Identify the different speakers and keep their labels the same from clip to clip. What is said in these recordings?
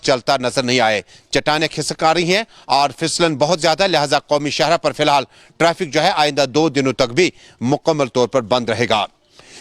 Speaker 1: चलता नजर नहीं आए। चट्टानें खिसक आ रही हैं और फिसलन बहुत ज्यादा, लिहाजा कौमी शाहरा पर फिलहाल ट्रैफिक जो है आइंदा 2 दिनों तक भी मुकम्मल तौर पर बंद रहेगा।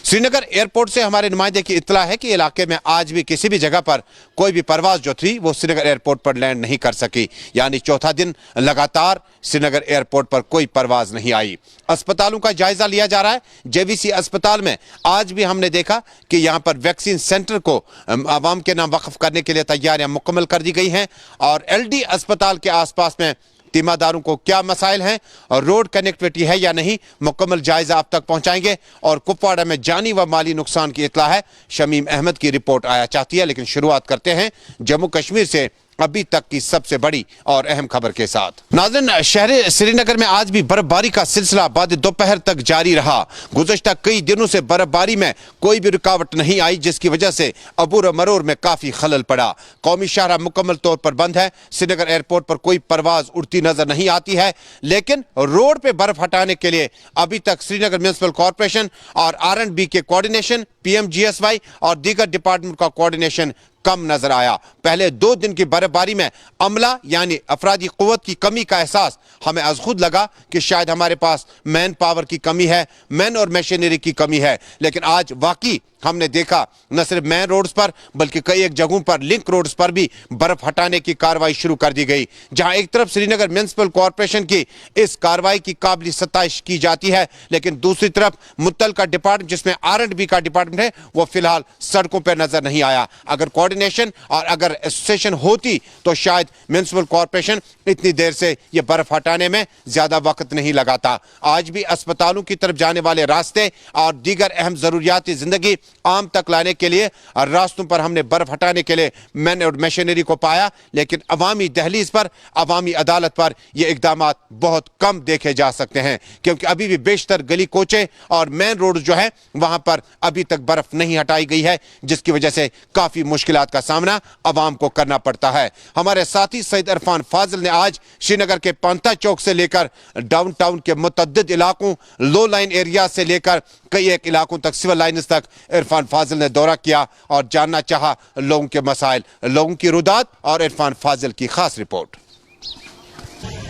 Speaker 1: श्रीनगर एयरपोर्ट से हमारे नुमाइंदे की इत्तला है कि इलाके में आज भी किसी भी जगह पर कोई भी परवाज जो थी वो श्रीनगर एयरपोर्ट पर लैंड नहीं कर सकी, यानी चौथा दिन लगातार श्रीनगर एयरपोर्ट पर कोई परवाज नहीं आई। अस्पतालों का जायजा लिया जा रहा है। जेवीसी अस्पताल में आज भी हमने देखा कि यहाँ पर वैक्सीन सेंटर को आवाम के नाम वक्फ करने के लिए तैयारियां मुकम्मल कर दी गई हैं और LD अस्पताल के आसपास में तीमारदारों को क्या मसाइल हैं और रोड कनेक्टिविटी है या नहीं, मुकम्मल जायजा अब तक पहुंचाएंगे। और कुपवाड़ा में जानी व माली नुकसान की इत्तला है, शमीम अहमद की रिपोर्ट आया चाहती है। लेकिन शुरुआत करते हैं जम्मू कश्मीर से अभी तक की सबसे बड़ी और अहम खबर के साथ। नाज़रीन, शहर श्रीनगर में आज भी बर्फबारी का सिलसिला बाद दोपहर तक जारी रहा। गुज़श्ता कई दिनों से बर्फबारी में कोई भी रुकावट नहीं आई, जिसकी वजह से अबूर मरोर में काफी खलल पड़ा। कौमी शाहरा मुकम्मल तौर पर बंद है। श्रीनगर एयरपोर्ट पर कोई परवाज उड़ती नजर नहीं आती है, लेकिन रोड पे बर्फ हटाने के लिए अभी तक श्रीनगर म्युनिसिपल कॉर्पोरेशन और R&B के कोऑर्डिनेशन, PMGSY और दीगर डिपार्टमेंट का कोऑर्डिनेशन कम नजर आया। पहले 2 दिन की बर्फबारी में अमला यानी अफरादी कुव्वत की कमी का एहसास हमें आज खुद लगा कि शायद हमारे पास मैन पावर की कमी है, मैन और मशीनरी की कमी है। लेकिन आज वाकई हमने देखा न सिर्फ मेन रोड्स पर बल्कि कई एक जगहों पर लिंक रोड्स पर भी बर्फ हटाने की कार्रवाई शुरू कर दी गई। जहां एक तरफ श्रीनगर म्युनिसिपल कॉर्पोरेशन की इस कार्रवाई की काबिल सताइश की जाती है, लेकिन दूसरी तरफ मुत्तलका डिपार्टमेंट जिसमें R&B का डिपार्टमेंट है वो फिलहाल सड़कों पर नजर नहीं आया। अगर कोऑर्डिनेशन और अगर एसोसिएशन होती तो शायद म्युनिसिपल कॉर्पोरेशन इतनी देर से ये बर्फ हटाने में ज्यादा वक्त नहीं लगाता। आज भी अस्पतालों की तरफ जाने वाले रास्ते और दीगर अहम जरूरियाती जिंदगी आम तक लाने के लिए रास्तों पर हमने बर्फ हटाने के लिए मैन और मशीनरी को पाया, लेकिन अवामी दहलीज पर, अवामी अदालत पर ये इकदाम बहुत कम देखे जा सकते हैं, क्योंकि अभी भी बेशतर गली कोचे और मेन रोड जो है वहां पर अभी तक बर्फ नहीं हटाई गई है, जिसकी वजह से काफी मुश्किलात का सामना अवाम को करना पड़ता है। हमारे साथी सईद इरफान फाजिल ने आज श्रीनगर के पंता चौक से लेकर डाउनटाउन के मुतअद्दिद इलाकों, लो लाइन एरिया से लेकर कई एक इलाकों तक, सिविल लाइन्स तक इरफान फाजिल ने दौरा किया और जानना चाहा लोगों के मसाइल, लोगों की रुदात और इरफान फाजिल की खास रिपोर्ट।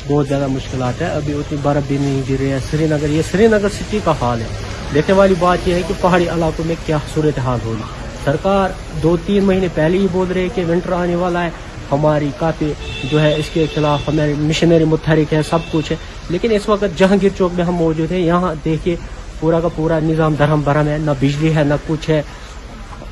Speaker 2: बहुत ज़्यादा मुश्किलात है, अभी उतनी बर्फ भी नहीं गिर रही है श्रीनगर। ये श्रीनगर सिटी का हाल है। देखने वाली बात यह है कि पहाड़ी इलाकों में क्या सूरत हाल होगी। सरकार 2-3 महीने पहले ही बोल रही है कि विंटर आने वाला है, हमारी काफ़ी जो है इसके खिलाफ हमारी मिशनरी मुतहरिक है, सब कुछ है। लेकिन इस वक्त जहांगीर चौक में हम मौजूद हैं, यहाँ देखिए पूरा का पूरा निज़ाम धर्म भरम है, न बिजली है न कुछ है,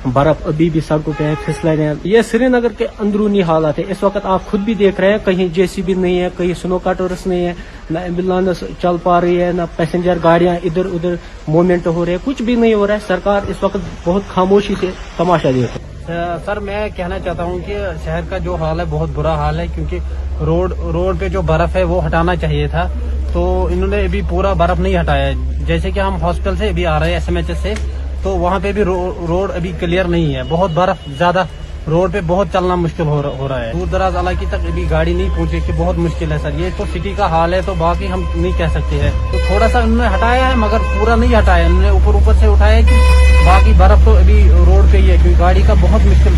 Speaker 2: बर्फ अभी भी सड़कों पे है, फिसलन है। ये श्रीनगर के अंदरूनी हालात है। इस वक्त आप खुद भी देख रहे हैं, कहीं JCB नहीं है, कहीं स्नो कटर्स नहीं है, न एम्बुलेंस चल पा रही है, न पैसेंजर गाड़ियां इधर उधर मूवमेंट हो रहे हैं, कुछ भी नहीं हो रहा है। सरकार इस वक्त बहुत खामोशी से तमाशा देख रही है।
Speaker 3: सर मैं कहना चाहता हूँ कि शहर का जो हाल है बहुत बुरा हाल है, क्योंकि रोड पे जो बर्फ है वो हटाना चाहिए था, तो इन्होंने अभी पूरा बर्फ नहीं हटाया है। जैसे कि हम हॉस्पिटल से अभी आ रहे हैं SMHS से, तो वहाँ पे भी रोड अभी क्लियर नहीं है, बहुत बर्फ ज्यादा, रोड पे बहुत चलना मुश्किल हो रहा है। दूर दराज इलाके तक अभी गाड़ी नहीं पहुँचे कि बहुत मुश्किल है सर। ये तो सिटी का हाल है, तो बाकी हम नहीं कह सकते हैं। तो थोड़ा सा उन्होंने हटाया है मगर पूरा नहीं हटाया, उन्होंने ऊपर से उठाया कि बाकी बर्फ तो अभी रोड पे ही है, क्योंकि गाड़ी का बहुत मुश्किल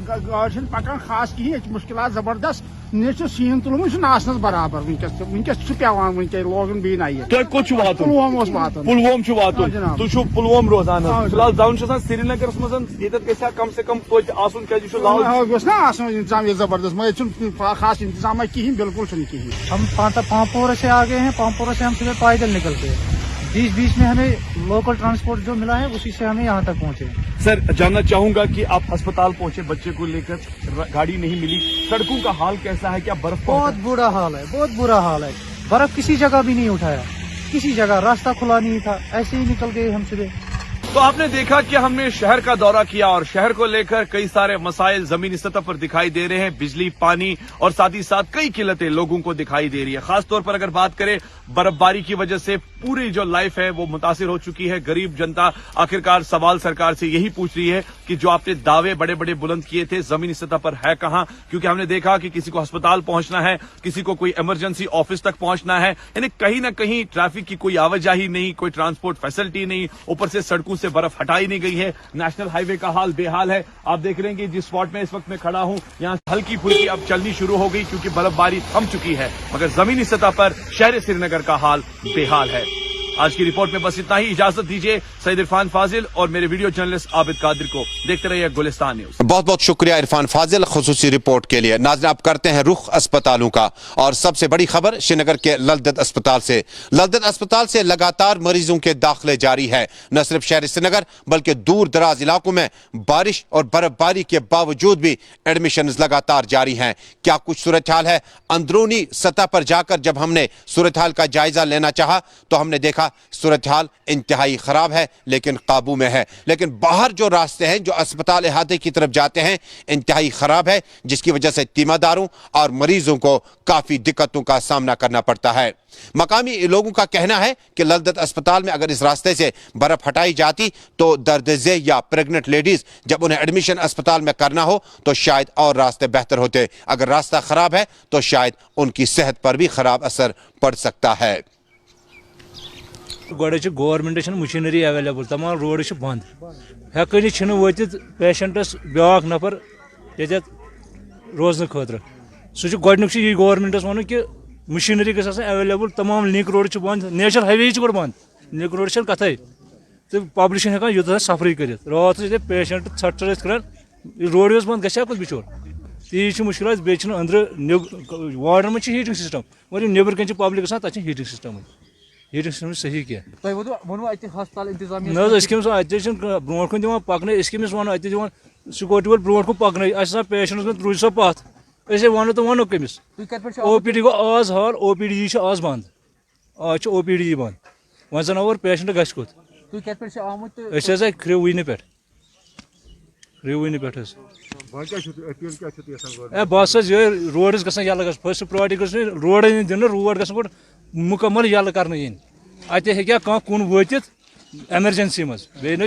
Speaker 4: गाड़ी पकान खास कहें, मुश्किल जबरदस्त नीन सीन तुलमुत बराबर वनकस पेवान वनकस लोगन बी नई पुलवाम वातन
Speaker 5: तुम पुलवाम रोजान फिलहाल दावन श्रीनगर मज कम से कम
Speaker 4: इंतजाम जबरदस्त मगर खास इंतजाम कहें, बिल्कुल कहें।
Speaker 3: हम पामपोरा से आ गए हैं, पामपोरा से हम सुबह पैदल निकलते हैं, बीच में हमें लोकल ट्रांसपोर्ट जो मिला है उसी से हमें यहाँ तक पहुँचे।
Speaker 5: सर जानना चाहूंगा कि आप अस्पताल पहुंचे, बच्चे को लेकर गाड़ी नहीं मिली, सड़कों का हाल कैसा है? क्या बर्फ?
Speaker 3: बहुत बुरा हाल है, बहुत बुरा हाल है। बर्फ किसी जगह भी नहीं उठाया, किसी जगह रास्ता खुला नहीं था, ऐसे ही निकल गए हम सुबह।
Speaker 5: तो आपने देखा कि हमने शहर का दौरा किया और शहर को लेकर कई सारे मसाइल जमीनी सतह पर दिखाई दे रहे हैं, बिजली, पानी और साथ ही साथ कई किल्लतें लोगों को दिखाई दे रही है। खासतौर पर अगर बात करें बर्फबारी की वजह से पूरी जो लाइफ है वो मुतासिर हो चुकी है। गरीब जनता आखिरकार सवाल सरकार से यही पूछ रही है कि जो आपने दावे बड़े बड़े बुलंद किए थे जमीनी सतह पर है कहां, क्योंकि हमने देखा कि किसी को अस्पताल पहुंचना है, किसी को कोई इमरजेंसी ऑफिस तक पहुंचना है, यानी कहीं ना कहीं ट्रैफिक की कोई आवाजाही नहीं, कोई ट्रांसपोर्ट फैसिलिटी नहीं, ऊपर से सड़कों से बर्फ हटाई नहीं गई है। नेशनल हाईवे का हाल बेहाल है। आप देख रहे हैं कि जिस स्पॉट में इस वक्त मैं खड़ा हूं यहां हल्की फुल्की अब चलनी शुरू हो गई क्योंकि बर्फबारी थम चुकी है, मगर जमीनी सतह पर शहर श्रीनगर का हाल बेहाल है। आज की रिपोर्ट में बस इतना ही। इजाजत दीजिए सईद इरफान फाजिल और मेरे वीडियो जर्नलिस्ट आबिद कादिर को। देखते रहिए गुलिस्तान न्यूज।
Speaker 1: बहुत बहुत शुक्रिया इरफान फाजिल खुसूसी रिपोर्ट के लिए। नाज़रीन, अब करते हैं रुख अस्पतालों का, और सबसे बड़ी खबर श्रीनगर के ललदत अस्पताल से। ललदत अस्पताल से लगातार मरीजों के दाखिले जारी है। न सिर्फ शहर श्रीनगर बल्कि दूर दराज इलाकों में बारिश और बर्फबारी के बावजूद भी एडमिशन लगातार जारी हैं। क्या कुछ सूरत हाल है? अंदरूनी सतह पर जाकर जब हमने सूरत हाल का जायजा लेना चाहा तो हमने देखा सूरत हाल इंतहाई खराब है लेकिन काबू में है। लेकिन बाहर जो रास्ते हैं जो अस्पताल इहाते की तरफ जाते हैं इंतहाई खराब है, जिसकी वजह से तीमारदारों और मरीजों को काफी दिक्कतों का सामना करना पड़ता है। मकामी लोगों का कहना है कि ललदत अस्पताल में अगर इस रास्ते से बर्फ हटाई जाती तो दर्द-ए या प्रेग्नेंट लेडीज जब उन्हें एडमिशन अस्पताल में करना हो तो शायद और रास्ते बेहतर होते। अगर रास्ता खराब है तो शायद उनकी सेहत पर भी खराब असर पड़ सकता है।
Speaker 6: गवर्नमेंट मशीनरी अवेलेबल, तमाम रोड बंद, हेकन वत पेशेंटस ब्याक नफर ये रोजन खतर सह गोडनुक यह गवर्नमेंटस वन कि मशीनरी गई अवेलेबल, तमाम लिंक रोड बंद, नेशनल हाईवे गोड़ बंद, लिंक रोड कथे तो पब्लिक हेकान यूत सफरी कर रात पेशेंट छट कर रोड बंद गया कुछ बिचोर ती मुश्किल बे अंदर वार्डन में हीटिंग सिस्टम मगर नबर कन पब्लिक गसान तक हीटिंग सिस्टम सही क्या ब्रो कन दिवान पकन कमिस वन अ सिक्योरिटी वाल ब्रो पकन पेशेंट रूज सा पथ वन तो वनो कमिस ओ पी डी गो आज हाल, ओ पी डी आज बंद, आज ओ पी डी बंद वन जन और पेशेंट गस कुत क्रिवनी पे बस रोड यल फर्स्ट प्रायोरिटी रोड दिन रोड ग मुकम्मल यल कर अत कुन वत एमरजेंसी मज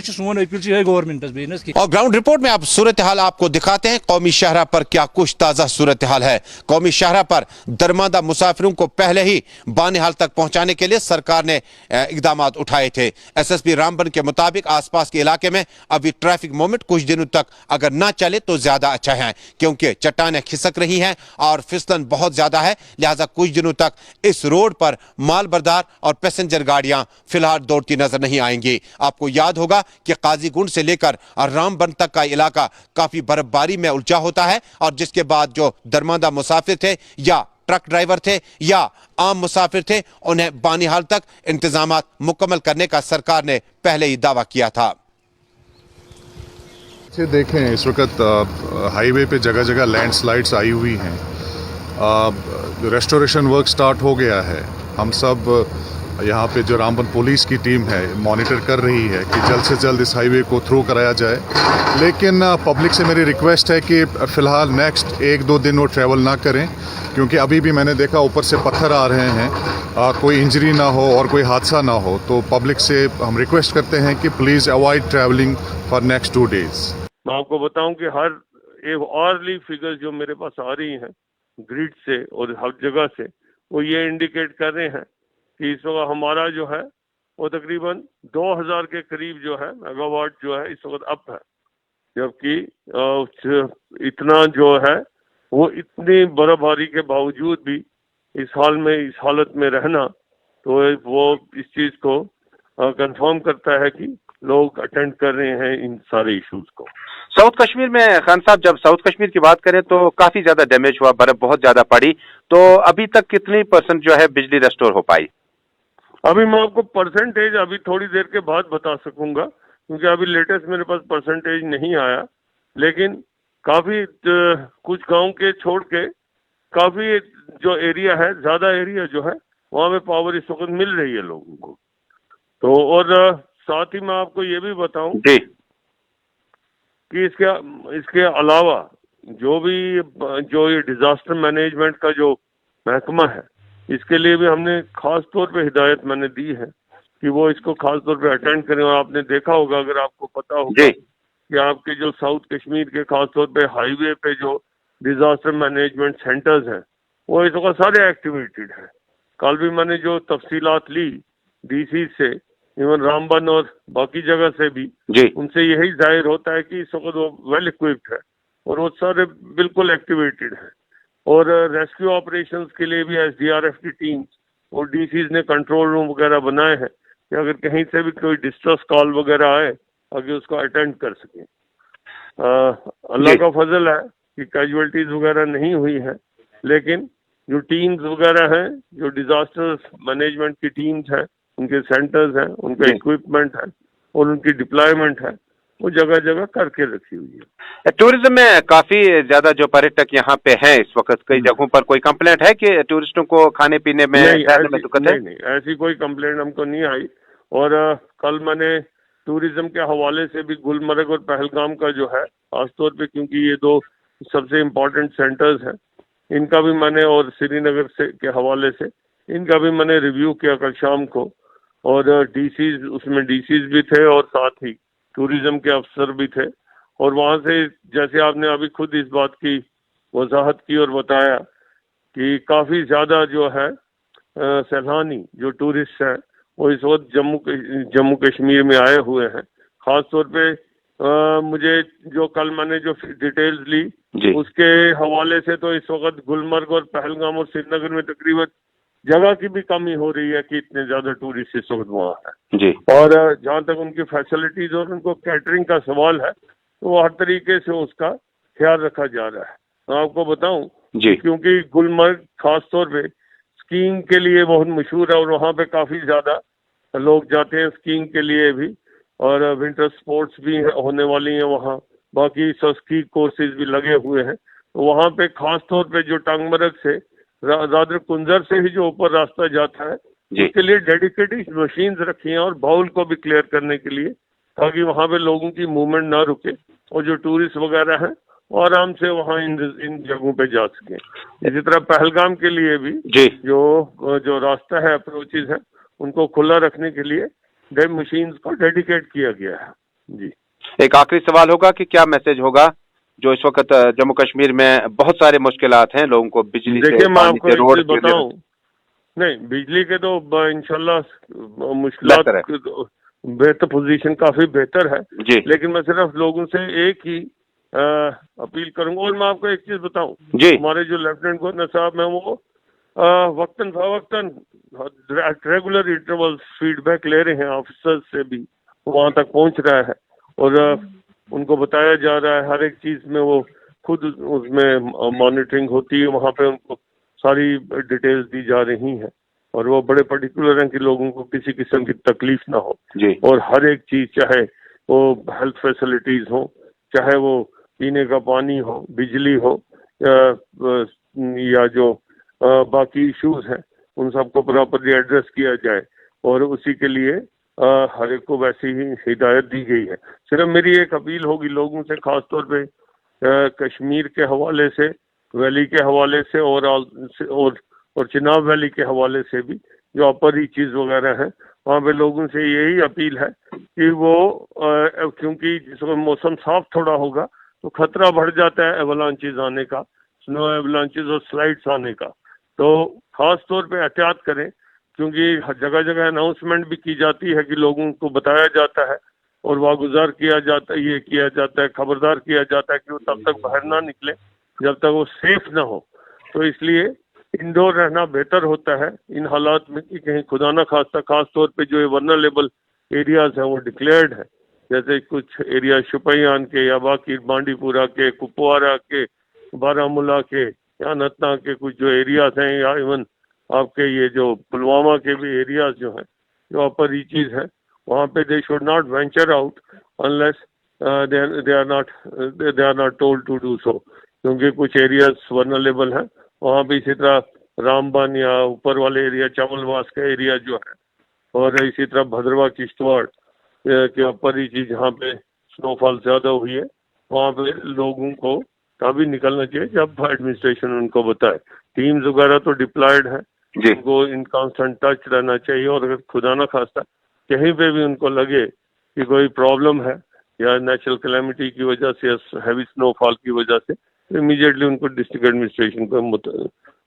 Speaker 6: सोन अपील गवर्नमेंट।
Speaker 1: और ग्राउंड रिपोर्ट में आप सूरत हाल आपको दिखाते हैं। कौमी शाहरा पर क्या कुछ ताज़ा सूरत हाल है। कौमी शाहरा पर दरमादा मुसाफिरों को पहले ही बानिहाल तक पहुंचाने के लिए सरकार ने इकदाम उठाए थे। SSP रामबन के मुताबिक आसपास के इलाके में अभी ट्रैफिक मूवमेंट कुछ दिनों तक अगर ना चले तो ज्यादा अच्छा है, क्योंकि चट्टानें खिसक रही हैं और फिसलन बहुत ज्यादा है। लिहाजा कुछ दिनों तक इस रोड पर माल बरदार और पैसेंजर गाड़ियां फिलहाल दौड़ती नजर नहीं आएंगी। आपको याद होगा कि काजीगुंड से लेकर रामबन तक का इलाका काफी बर्फबारी में उलझा होता है, और जिसके बाद जो दरमादा मुसाफिर थे या ट्रक ड्राइवर थे या आम मुसाफिर थे उन्हें बानिहाल तक इंतजामात मुकम्मल करने का सरकार ने पहले ही दावा किया था।
Speaker 7: देखें इस वक्त हाईवे पे जगह जगह लैंडस्लाइड्स आई हुई हैं। रेस्टोरेशन वर्क स्टार्ट हो गया है। हम सब यहाँ पे जो रामबन पुलिस की टीम है मॉनिटर कर रही है कि जल्द से जल्द इस हाईवे को थ्रू कराया जाए। लेकिन पब्लिक से मेरी रिक्वेस्ट है कि फ़िलहाल नेक्स्ट 1-2 दिन वो ट्रैवल ना करें, क्योंकि अभी भी मैंने देखा ऊपर से पत्थर आ रहे हैं, कोई इंजरी ना हो और कोई हादसा ना हो। तो पब्लिक से हम रिक्वेस्ट करते हैं कि please avoid travelling for next 2 days.
Speaker 8: मैं आपको बताऊं कि हर एक अर्ली फिगर्स जो मेरे पास आ रही हैं ग्रिड से और हर जगह से, वो ये इंडिकेट कर रहे हैं कि इस वक्त हमारा जो है वो तकरीबन 2000 के करीब जो है मेगावाट जो है इस वक्त अप है, जबकि इतना जो है वो इतनी बर्फबारी के बावजूद भी इस हालत में रहना, तो वो इस चीज़ को कंफर्म करता है कि लोग अटेंड कर रहे हैं इन सारे इश्यूज को।
Speaker 9: साउथ कश्मीर में खान साहब, जब साउथ कश्मीर की बात करें तो काफी ज्यादा डैमेज हुआ, बर्फ बहुत ज्यादा पड़ी, तो अभी तक कितनी % जो है बिजली रेस्टोर हो पाई?
Speaker 8: अभी मैं आपको परसेंटेज अभी थोड़ी देर के बाद बता सकूंगा, क्योंकि अभी लेटेस्ट मेरे पास परसेंटेज नहीं आया, लेकिन काफी कुछ गांव के छोड़ के काफी जो एरिया है, ज्यादा एरिया जो है वहां पे पावर इस वक्त मिल रही है लोगों को। तो और साथ ही मैं आपको ये भी बताऊं कि इसके अलावा जो ये डिजास्टर मैनेजमेंट का जो महकमा है, इसके लिए भी हमने खास तौर पे हिदायत मैंने दी है کہ وہ اس کو خاص طور پہ اٹینڈ کریں. اور آپ نے دیکھا ہوگا, اگر آپ کو پتا ہوگا, کہ آپ کے جو ساؤتھ کشمیر کے خاص طور پہ ہائی وے پہ جو ڈیزاسٹر مینجمنٹ سینٹرز ہیں وہ اس وقت سارے ایکٹیویٹڈ ہیں. کل بھی میں نے جو تفصیلات لی ڈی سی سے, ایون رامبن اور باقی جگہ سے بھی, ان سے یہی ظاہر ہوتا ہے کہ اس وقت وہ ویل اکوپڈ ہے اور وہ سارے بالکل ایکٹیویٹڈ ہیں. اور ریسکیو آپریشنز کے لیے بھی ایس ڈی آر ایف کی ٹیم اور ڈی سیز نے کنٹرول روم وغیرہ بنائے ہیں کہ اگر کہیں سے بھی کوئی ڈسٹریس کال وغیرہ آئے آگے اس کو اٹینڈ کر سکیں. اللہ کا فضل ہے کہ کیجویلٹیز وغیرہ نہیں ہوئی ہیں, لیکن جو ٹیمز وغیرہ ہیں, جو ڈیزاسٹر مینجمنٹ کی ٹیمز ہیں, ان کے سینٹرز ہیں, ان کا اکوپمنٹ ہے اور ان کی ڈپلائمنٹ ہے, وہ جگہ جگہ کر کے رکھی ہوئی ہے.
Speaker 9: ٹورزم میں کافی زیادہ جو پریٹک یہاں پہ ہیں اس وقت, کئی جگہوں پر کوئی کمپلینٹ ہے کہ ٹورسٹوں کو کھانے پینے میں دقت ہے؟
Speaker 8: نہیں, ایسی کوئی کمپلینٹ ہم کو نہیں آئی. اور کل میں نے ٹورزم کے حوالے سے بھی گلمرگ اور پہلگام کا جو ہے خاص طور پہ, کیونکہ یہ دو سب سے امپورٹنٹ سینٹرز ہیں, ان کا بھی میں نے, اور سری نگر سے کے حوالے سے ان کا بھی میں نے ریویو کیا کل شام کو. اور ڈی سیز, اس میں ڈی سیز بھی تھے اور ساتھ ہی ٹورزم کے افسر بھی تھے. اور وہاں سے جیسے آپ نے ابھی خود اس بات کی وضاحت کی اور بتایا کہ کافی زیادہ جو ہے سیلانی جو ٹورسٹ ہیں وہ اس وقت جموں کشمیر میں آئے ہوئے ہیں. خاص طور پہ مجھے جو کل میں نے جو ڈیٹیلز لی اس کے حوالے سے تو اس وقت گلمرگ اور پہلگام اور سری نگر میں تقریباً جگہ کی بھی کمی ہو رہی ہے کہ اتنے زیادہ ٹورسٹ اس وقت وہاں ہیں. اور جہاں تک ان کی فیسلٹیز اور ان کو کیٹرنگ کا سوال ہے تو وہ ہر طریقے سے اس کا خیال رکھا جا رہا ہے. میں آپ کو بتاؤں کیونکہ گلمرگ خاص طور پہ اسکیئنگ کے لیے بہت مشہور ہے اور وہاں پہ کافی زیادہ لوگ جاتے ہیں اسکیئنگ کے لیے بھی, اور ونٹر سپورٹس بھی ہونے والی ہیں وہاں, باقی اسکی کورسز بھی لگے ہوئے ہیں. وہاں پہ خاص طور پہ جو ٹانگ مرگ سے رادر کنزر سے ہی جو اوپر راستہ جاتا ہے اس کے لیے ڈیڈیکیٹڈ مشینز رکھی ہیں اور باؤل کو بھی کلیئر کرنے کے لیے, تاکہ وہاں پہ لوگوں کی موومنٹ نہ رکے اور جو ٹورسٹ وغیرہ ہیں وہ آرام سے وہاں ان جگہوں پہ جا سکیں. اسی طرح پہلگام کے لیے بھی جو راستہ ہے, اپروچز ہیں, ان کو کھلا رکھنے کے لیے ڈیم مشینز کو ڈیڈیکیٹ کیا گیا ہے. جی,
Speaker 9: ایک آخری سوال ہوگا کہ کیا میسج ہوگا جو اس وقت جموں کشمیر میں بہت سارے مشکلات ہیں لوگوں کو, بجلی سے,
Speaker 8: دیکھیے میں آپ کو ایک
Speaker 9: روڈ
Speaker 8: چیز بتاؤں, نہیں بجلی کے تو انشاءاللہ مشکلات بہتر پوزیشن کافی بہتر ہے, لیکن میں صرف لوگوں سے ایک ہی اپیل کروں گا. اور میں آپ کو ایک چیز بتاؤں, ہمارے جو لیفٹیننٹ گورنر صاحب ہیں وہ وقتاً فوقتاً ریگولر انٹرول فیڈ بیک لے رہے ہیں آفیسر سے بھی, وہاں تک پہنچ رہا ہے اور ان کو بتایا جا رہا ہے ہر ایک چیز میں, وہ خود اس میں مانیٹرنگ ہوتی ہے, وہاں پہ ان کو ساری ڈیٹیلز دی جا رہی ہیں اور وہ بڑے پرٹیکولر ہیں کہ لوگوں کو کسی قسم کی تکلیف نہ ہو. اور ہر ایک چیز, چاہے وہ ہیلتھ فیسلٹیز ہوں, چاہے وہ پینے کا پانی ہو, بجلی ہو, یا جو باقی ایشوز ہیں, ان سب کو پراپرلی ایڈریس کیا جائے. اور اسی کے لیے ہر ایک کو ویسی ہی ہدایت دی گئی ہے. صرف میری ایک اپیل ہوگی لوگوں سے, خاص طور پہ کشمیر کے حوالے سے, ویلی کے حوالے سے اور چناب ویلی کے حوالے سے بھی, جو اپر ریچز وغیرہ ہیں وہاں پہ لوگوں سے یہی اپیل ہے کہ وہ کیونکہ جس وقت موسم صاف تھوڑا ہوگا تو خطرہ بڑھ جاتا ہے ایولانچز آنے کا, سنو ایولانچز اور سلائڈس آنے کا. تو خاص طور پہ احتیاط کریں, کیونکہ جگہ جگہ اناؤنسمنٹ بھی کی جاتی ہے کہ لوگوں کو بتایا جاتا ہے اور واگزار کیا جاتا ہے, یہ کیا جاتا ہے, خبردار کیا جاتا ہے کہ وہ تب تک باہر نہ نکلے جب تک وہ سیف نہ ہو. تو اس لیے انڈور رہنا بہتر ہوتا ہے ان حالات میں کہ کہیں خدا نہ خواستہ, خاص طور پہ جو ورنریبل ایریاز ہیں وہ ڈکلیئرڈ ہیں, جیسے کچھ ایریا شوپیان کے یا باقی بانڈی پورہ کے, کپوارہ کے, بارہ مولہ کے, یا اننت ناگ کے کچھ جو ایریاز ہیں, یا ایون آپ کے یہ جو پلوامہ کے بھی ایریاز جو ہیں جو اپر ریچز ہیں, وہاں پہ they should not venture out unless they are not told to do so, کیونکہ کچھ ایریاز ورنریبل ہیں وہاں پہ. اسی طرح رامبن یا اوپر والے ایریا, چاول واس کا ایریا جو ہے, اور اسی طرح بھدرواہ کشتواڑ کے اوپر ہی چیز جہاں پہ سنو فال زیادہ ہوئی ہے, وہاں پہ لوگوں کو تبھی نکلنا چاہیے جب ایڈمنسٹریشن ان کو بتائے. ٹیمز وغیرہ تو ڈپلائڈ ہیں, ان کو ان کانسٹنٹ ٹچ رہنا چاہیے, اور اگر خدا نہ خواستہ कहीं पे भी उनको लगे कि कोई प्रॉब्लम है या नेचुरल कैलेमिटी की वजह से या हैवी स्नोफॉल की वजह से, इमीडिएटली उनको डिस्ट्रिक्ट एडमिनिस्ट्रेशन को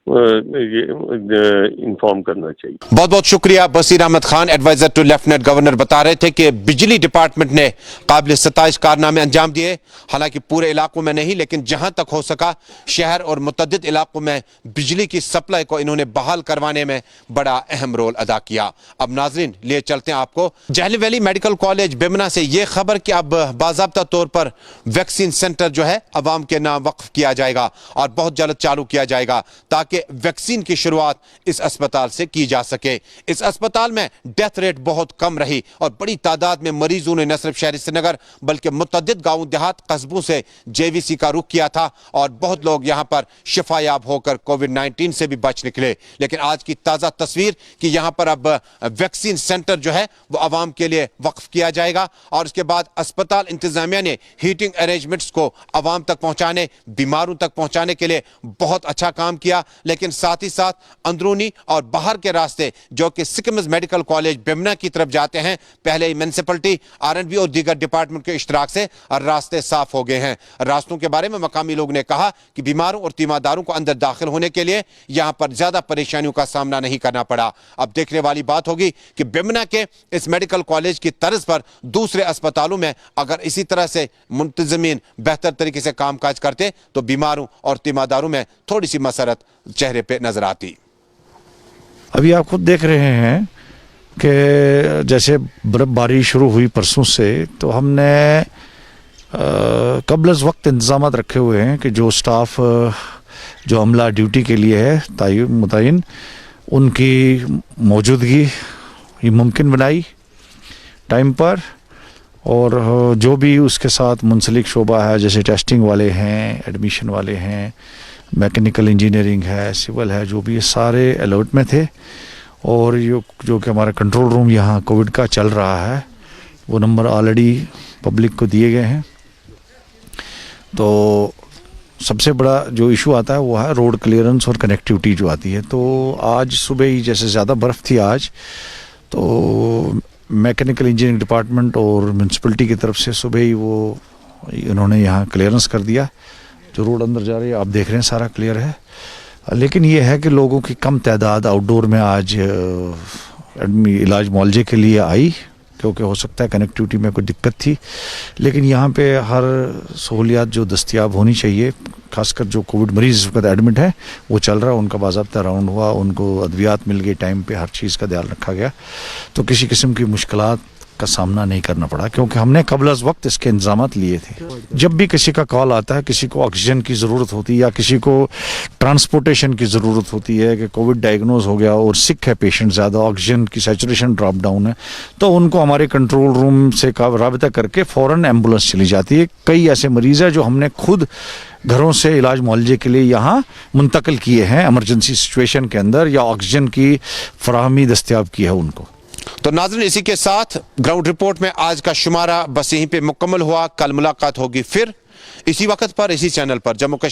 Speaker 8: इन्फॉर्म करना चाहिए।
Speaker 1: बहुत बहुत शुक्रिया। Basir Ahmed Khan, adviser to lieutenant governor, बता रहे थे कि बिजली डिपार्टमेंट ने काबिल सताइश कारनामे अंजाम दिए, हालांकि पूरे इलाकों में नहीं, लेकिन जहां तक हो सका शहर और मुतअद्दिद इलाकों में बिजली की सप्लाई को इन्होंने बहाल करवाने में बड़ा अहम रोल अदा किया। अब नाजरीन लिए चलते हैं आपको Jhelum valley medical college Bemina से ये खबर कि अब बाज़ाब्ता तौर पर वैक्सीन सेंटर जो है अवाम के नाम वक्फ किया जाएगा और बहुत जल्द चालू किया जाएगा, ताकि वैक्सीन की शुरुआत इस अस्पताल से की जा सके। इस अस्पताल में डेथ रेट बहुत कम रही और बड़ी तादाद में मरीजों ने न सिर्फ शहरी श्रीनगर बल्कि मुतअद्दिद गांव देहात कस्बों से जेवीसी का रुख किया था और बहुत लोग यहां पर शिफायाब होकर कोविड-19 से भी बच निकले। लेकिन आज की ताजा तस्वीर कि यहां पर अब वैक्सीन सेंटर जो है वो अवाम के लिए वक्फ किया जाएगा और उसके बाद अस्पताल इंतजामिया ने हीटिंग अरेंजमेंट्स को अवाम तक पहुंचाने, बीमारों तक पहुंचाने के लिए बहुत अच्छा काम किया। लेकिन साथ ही साथ अंदरूनी और बाहर के रास्ते जो कि सिकम्स मेडिकल कॉलेज बिमना की तरफ जाते हैं, पहले ही म्युनिसिपैलिटी, आरएंडबी और दीगर डिपार्टमेंट के इश्तराक से रास्ते साफ हो गए हैं। रास्तों के बारे में मकामी लोग ने कहा कि बीमारों और तीमारदारों को अंदर दाखिल होने के लिए यहां पर ज्यादा परेशानियों का सामना नहीं करना पड़ा। अब देखने वाली बात होगी कि बिमना के इस मेडिकल कॉलेज की तर्ज पर दूसरे अस्पतालों में अगर इसी तरह से मुंतजमीन बेहतर तरीके से कामकाज करते तो बीमारों और तीमारदारों में थोड़ी सी मसरत चेहरे पे नजर आती।
Speaker 10: अभी आप खुद देख रहे हैं कि जैसे बर्फबारी शुरू हुई परसों से, तो हमने कबल वक्त इंतजाम रखे हुए हैं कि जो स्टाफ जो अमला ड्यूटी के लिए है मुतय्यन, उनकी मौजूदगी ही मुमकिन बनाई टाइम पर, और जो भी उसके साथ मुंसलिक शोबा है जैसे टेस्टिंग वाले हैं, एडमिशन वाले हैं, मैकेनिकल इंजीनियरिंग है, सिविल है, जो भी सारे अलर्ट में थे। और जो कि हमारा कंट्रोल रूम यहाँ कोविड का चल रहा है, वो नंबर ऑलरेडी पब्लिक को दिए गए हैं। तो सबसे बड़ा जो इशू आता है वो है रोड क्लियरेंस और कनेक्टिविटी जो आती है। तो आज सुबह ही जैसे ज़्यादा बर्फ़ थी आज, तो मैकेनिकल इंजीनियरिंग डिपार्टमेंट और म्यूनसिपलिटी की तरफ से सुबह ही वो इन्होंने यहाँ क्लियरेंस कर दिया। जो रोड अंदर जा रही है आप देख रहे हैं सारा क्लियर है। लेकिन ये है कि लोगों की कम तादाद आउटडोर में आज इलाज मुआवजे के लिए आई, क्योंकि हो सकता है कनेक्टिविटी में कोई दिक्कत थी। लेकिन यहाँ पे हर सहूलियात जो दस्तियाब होनी चाहिए, खासकर जो कोविड मरीज इस वक्त एडमिट है वो चल रहा है, उनका बाज़ाब्ता राउंड हुआ, उनको अद्वियात मिल गई टाइम पे, हर चीज़ का ध्यान रखा गया। तो किसी किस्म की मुश्किलात का सामना नहीं करना पड़ा, क्योंकि हमने कबल अज़ वक्त इसके इंतजामात लिए थे। जब भी किसी का कॉल आता है, किसी को ऑक्सीजन की ज़रूरत होती है या किसी को ट्रांसपोर्टेशन की ज़रूरत होती है कि कोविड डायग्नोज हो गया और सिक है पेशेंट, ज़्यादा ऑक्सीजन की सैचुरेशन ड्रॉप डाउन है, तो उनको हमारे कंट्रोल रूम से राबिता करके फ़ौरन एम्बुलेंस चली जाती है। कई ऐसे मरीज़ हैं जो हमने खुद घरों से इलाज मुआवजे के लिए यहाँ मुंतकिल किए हैं इमरजेंसी सिचुएशन के अंदर, या ऑक्सीजन की फराहमी दस्तियाब की है उनको।
Speaker 1: तो नाज़रीन, इसी के साथ ग्राउंड रिपोर्ट में आज का शुमारा बस यहीं पे मुकम्मल हुआ। कल मुलाकात होगी फिर इसी वक्त पर, इसी चैनल पर। जम्मू कश्मीर